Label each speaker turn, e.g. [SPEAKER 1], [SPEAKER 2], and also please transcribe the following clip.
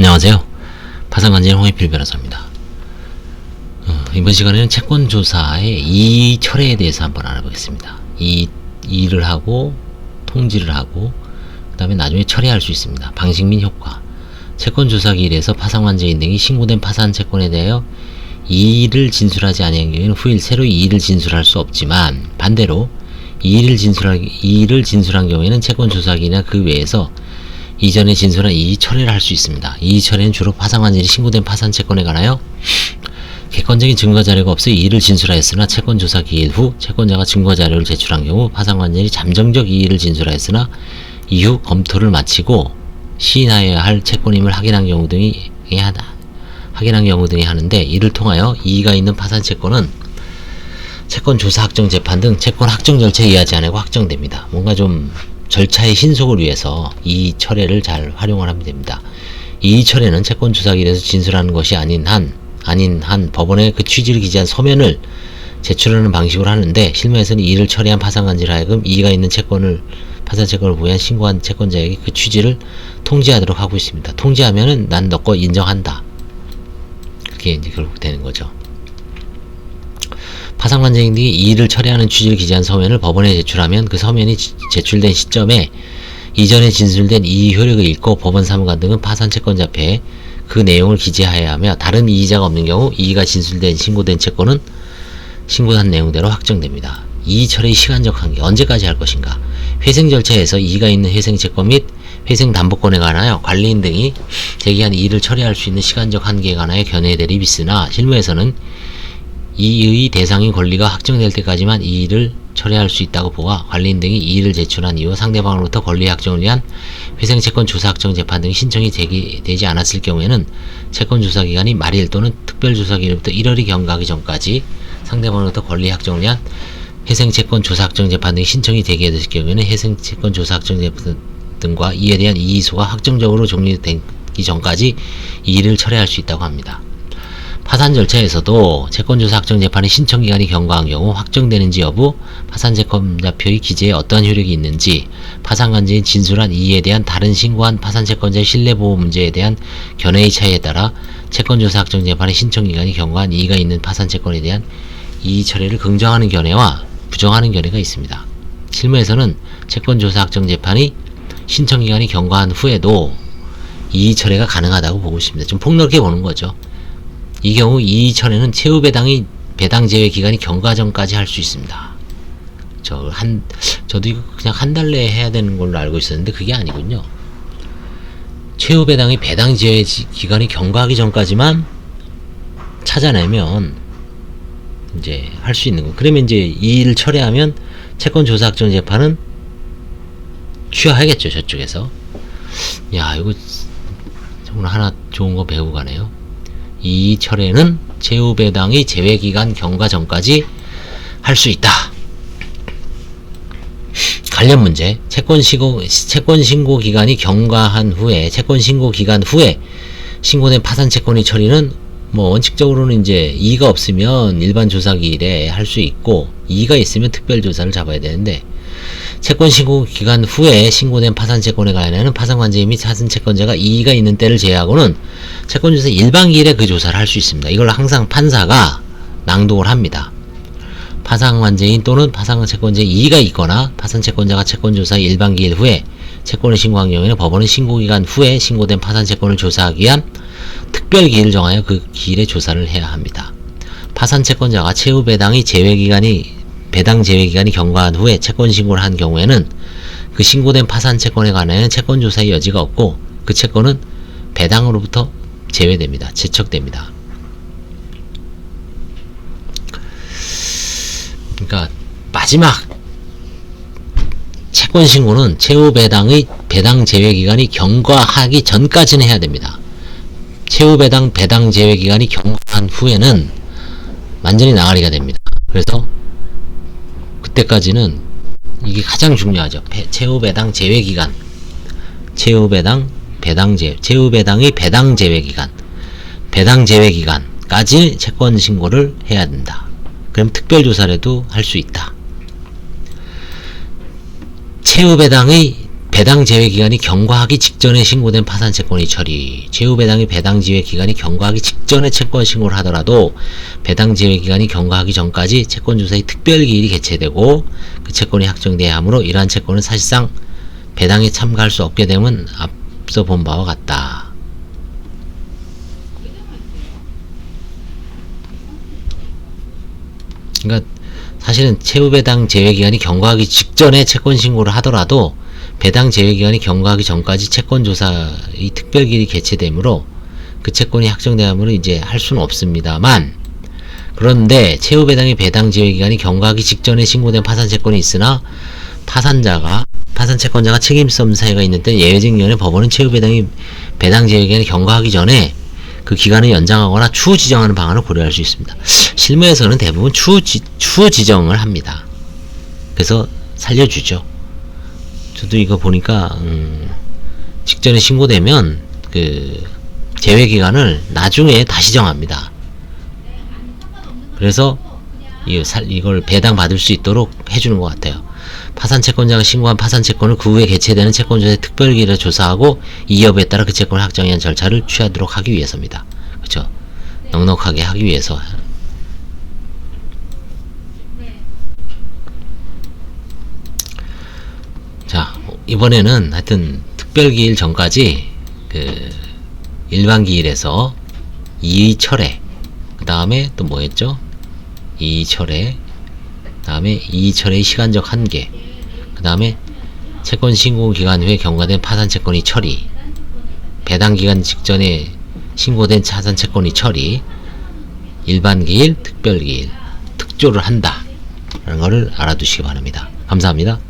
[SPEAKER 1] 안녕하세요. 파산관제인 홍익필 변호사입니다. 이번 시간에는 채권조사의 이의철회에 대해서 한번 알아보겠습니다. 이의를 하고 통지를 하고 그 다음에 나중에 철회할 수 있습니다. 방식 및 효과. 채권조사 기일에서 파산관제인 등이 신고된 파산채권에 대하여 이의를 진술하지 아니한 경우에는 후일 새로 이의를 진술할 수 없지만, 반대로 이의를 진술한 경우에는 채권조사기일이나 그 외에서 이전에 진술한 이의철회를 할 수 있습니다. 이의철회는 주로 파산관제인이 신고된 파산채권에 관하여 객관적인 증거자료가 없어 이의를 진술하였으나 채권조사 기일 후 채권자가 증거자료를 제출한 경우 파산관제인이 잠정적 이의를 진술하였으나 이후 검토를 마치고 시인하여야 할 채권임을 확인한 경우 등이 하는데, 이를 통하여 이의가 있는 파산채권은 채권조사 확정 재판 등 채권 확정 절차에 의하지 않고 확정됩니다. 뭔가 좀 절차의 신속을 위해서 이의철회를 잘 활용을 하면 됩니다. 이의철회는 채권조사기일에서 진술하는 것이 아닌 한 법원에 그 취지를 기재한 서면을 제출하는 방식으로 하는데, 실무에서는 이의를 철회한 파산관제인을 하여금 이의가 있는 파산채권을 보유한 신고한 채권자에게 그 취지를 통지하도록 하고 있습니다. 통지하면은 난 너 거 인정한다. 그게 이제 결국 되는 거죠. 파산관제인이 이의를 철회하는 취지를 기재한 서면을 법원에 제출하면 그 서면이 제출된 시점에 이전에 진술된 이의 효력을 잃고 법원 사무관 등은 파산채권자 앞에 그 내용을 기재하여야 하며, 다른 이의자가 없는 경우 이의가 진술된 신고된 채권은 신고한 내용대로 확정됩니다. 이의철회의 시간적 한계, 언제까지 할 것인가? 회생 절차에서 이의가 있는 회생채권 및 회생담보권에 관하여 관리인 등이 제기한 이의를 철회할 수 있는 시간적 한계에 관하여 견해의 대립이 있으나, 실무에서는 이의 대상인 권리가 확정될 때까지만 이의를 철회할 수 있다고 보아 관리인 등이 이의를 제출한 이후 상대방으로부터 권리 확정을 위한 회생채권 조사 확정 재판 등의 신청이 제기되지 않았을 경우에는 채권조사기간이 말일 또는 특별조사기일부터 1월이 경과하기 전까지 상대방으로부터 권리 확정을 위한 회생채권 조사 확정 재판 등의 신청이 제기될 경우에는 회생채권 조사 확정 재판 등과 이에 대한 이의소가 확정적으로 종료되기 전까지 이의를 철회할 수 있다고 합니다. 파산 절차에서도 채권조사 확정 재판의 신청기간이 경과한 경우 확정되는지 여부, 파산채권자표의 기재에 어떠한 효력이 있는지, 파산관제인 진술한 이의에 대한 다른 신고한 파산채권자의 신뢰보호 문제에 대한 견해의 차이에 따라 채권조사 확정 재판의 신청기간이 경과한 이의가 있는 파산채권에 대한 이의철회를 긍정하는 견해와 부정하는 견해가 있습니다. 실무에서는 채권조사 확정 재판이 신청기간이 경과한 후에도 이의철회가 가능하다고 보고 있습니다. 좀 폭넓게 보는 거죠. 이 경우 이의철회는 채무 배당 제외 기간이 경과 전까지 할 수 있습니다. 저도 이거 그냥 한 달 내에 해야 되는 걸로 알고 있었는데 그게 아니군요. 채무 배당의 배당 제외 기간이 경과하기 전까지만 찾아내면 이제 할 수 있는 거. 그러면 이제 이의를 철회하면 채권 조사 확정 재판은 취하하겠죠, 저쪽에서. 야, 이거 정말 하나 좋은 거 배우고 가네요. 이의철회는 채무배당의 제외기간 경과 전까지 할 수 있다. 관련 문제, 채권신고 기간이 경과한 후에, 채권신고 기간 후에 신고된 파산채권의 처리는 원칙적으로는 이제 이의가 없으면 일반 조사기일에 할 수 있고, 이의가 있으면 특별조사를 잡아야 되는데, 채권신고 기간 후에 신고된 파산채권에 관하여는 파산관제인 및 파산채권자가 이의가 있는 때를 제외하고는 채권조사 일반기일에 그 조사를 할 수 있습니다. 이걸 항상 판사가 낭독을 합니다. 파산관제인 또는 파산채권자에 이의가 있거나 파산채권자가 채권조사 일반기일 후에 채권을 신고한 경우에는 법원은 신고기간 후에 신고된 파산채권을 조사하기 위한 특별기일을 정하여 그 기일에 조사를 해야 합니다. 파산채권자가 채무배당의 배당 제외기간이 경과한 후에 채권 신고를 한 경우에는 그 신고된 파산채권에 관하여는 채권조사의 여지가 없고 그 채권은 배당으로부터 제외됩니다. 제척됩니다. 그러니까 마지막 채권 신고는 채무 배당의 배당 제외 기간이 경과하기 전까지는 해야 됩니다. 채무 배당 제외 기간이 경과한 후에는 완전히 나가리가 됩니다. 그래서 그때까지는 이게 가장 중요하죠. 채무 배당 제외 기간, 채무 배당의 배당 제외 기간, 배당 제외 기간까지 채권 신고를 해야 된다. 그럼 특별조사라도 할 수 있다. 채무 배당의 배당 제외 기간이 경과하기 직전에 신고된 파산 채권의 처리. 최후 배당의 배당 제외 기간이 경과하기 직전에 채권 신고를 하더라도 배당 제외 기간이 경과하기 전까지 채권 조사의 특별 기일이 개최되고 그 채권이 확정돼야 하므로 이러한 채권은 사실상 배당에 참가할 수 없게 되면 앞서 본 바와 같다. 그러니까 사실은 최후 배당 제외 기간이 경과하기 직전에 채권 신고를 하더라도 배당 제외 기간이 경과하기 전까지 채권 조사의 특별 기일이 개최되므로 그 채권이 확정되므로 이제 할 수는 없습니다만, 그런데 최후 배당의 배당 제외 기간이 경과하기 직전에 신고된 파산 채권이 있으나 파산 채권자가 책임성 사유가 있는 때 예외적 경우에 법원은 최후 배당이 배당 제외 기간이 경과하기 전에 그 기간을 연장하거나 추후 지정하는 방안을 고려할 수 있습니다. 실무에서는 대부분 추후 지정을 합니다. 그래서 살려주죠. 저도 이거 보니까 직전에 신고되면 그 제외 기간을 나중에 다시 정합니다. 그래서 이걸 배당 받을 수 있도록 해주는 것 같아요. 파산 채권자가 신고한 파산 채권을 그 후에 개최되는 채권조사의 특별기일을 조사하고 이 여부에 따라 그 채권을 확정에 대한 절차를 취하도록 하기 위해서입니다. 그렇죠? 넉넉하게 하기 위해서. 자, 이번에는 하여튼 특별기일 전까지 그 일반기일에서 이의철회, 그 다음에 또 뭐 했죠? 이의철회, 그 다음에 이의철회의 시간적 한계, 그 다음에 채권 신고 기간 후에 경과된 파산 채권의 처리, 배당 기간 직전에 신고된 파산 채권의 처리, 일반기일, 특별기일, 특조를 한다 라는 것을 알아두시기 바랍니다. 감사합니다.